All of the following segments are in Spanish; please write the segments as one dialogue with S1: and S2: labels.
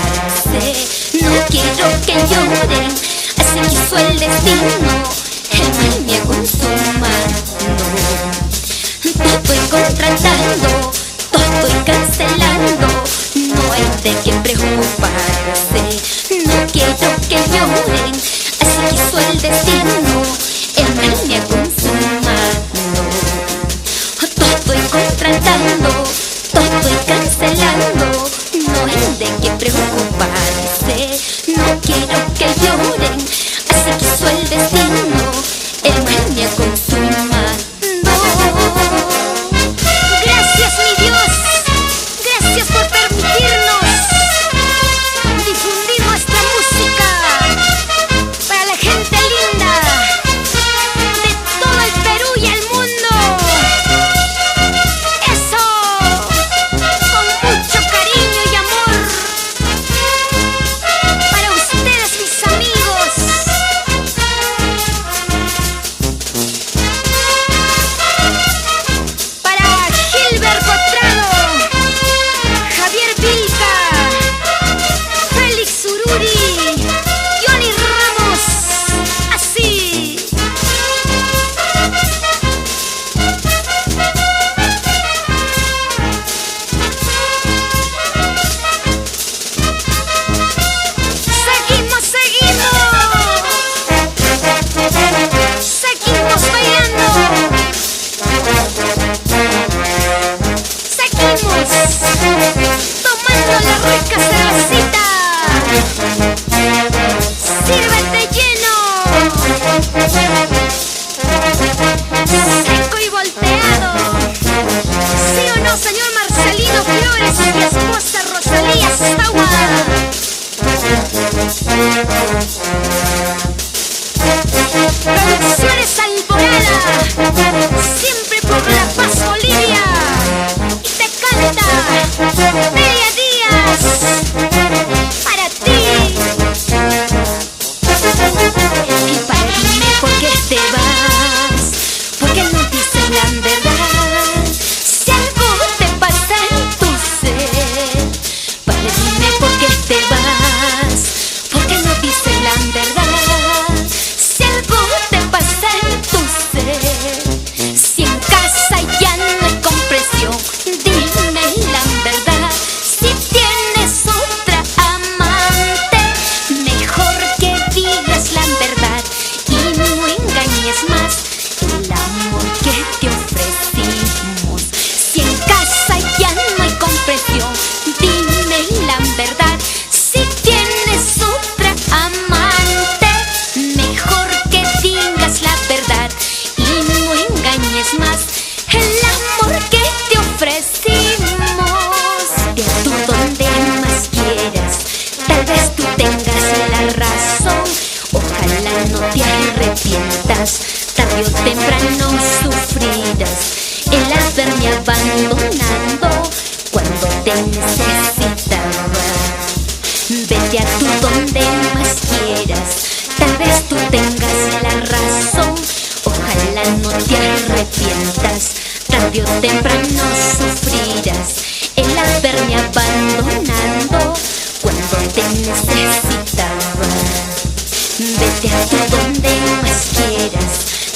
S1: preocuparse. No quiero que lloren, así quiso el destino. El mal me ha consumado. Todo estoy contratando, todo estoy cancelando. No hay de qué preocuparse. No quiero que lloren, así quiso el destino. El mal me ha consumado. Todo estoy contratando, todo estoy cancelando. No hay de qué preocuparse. No quiero que lloren, así quiso el destino. El mal me ha consumado. Gracias, mi Dios. Gracias por permitirnos difundir nuestra música para la gente linda de todo el Perú y el mundo. Eso, con mucho cariño y amor para ustedes, mis amigos. Para Gilbert Cotrado, Javier Vilca, Félix Ururi, Johnny Ramos, así. Seguimos, seguimos bailando. Seguimos tomando la rica cervecita. Sírvete lleno, seco y volteado. ¿Sí o no, señor Marcelino Flores y esposa Rosalía Stawa? Producciones Alborada, siempre por La Paz, Bolivia. Y te canta Delia Díaz, para ti. Y para dime por qué te vas, porque no dices la verdad. Si algo te pasa en tu ser, para dime por qué te vas, porque no dices la verdad. Si algo te pasa en tu ser, si en casa ya no hay comprensión, dime la verdad. Si tienes otra amante, mejor que digas la verdad y no engañes más el amor que te ofrecimos. Si en casa ya no hay comprensión, dime la verdad. Si tienes otra amante, mejor que digas la verdad y no engañes más el amor que te ofrecimos. Ve tú donde más quieras, tal vez tú tengas la razón. Ojalá no te arrepientas, tarde o temprano sufrirás el haberme abandonado cuando te necesitaba. Vete a tú donde más quieras, tal vez tú tengas la razón. Ojalá no te arrepientas, tarde o temprano sufrirás el haberme abandonado cuando te necesitaba. Vete a tú donde más quieras,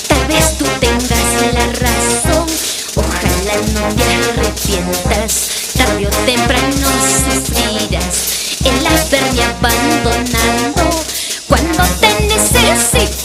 S1: tal vez tú tengas la razón. Ojalá no te arrepientas, tarde o temprano sufrirás el haberme abandonado cuando te necesitaba.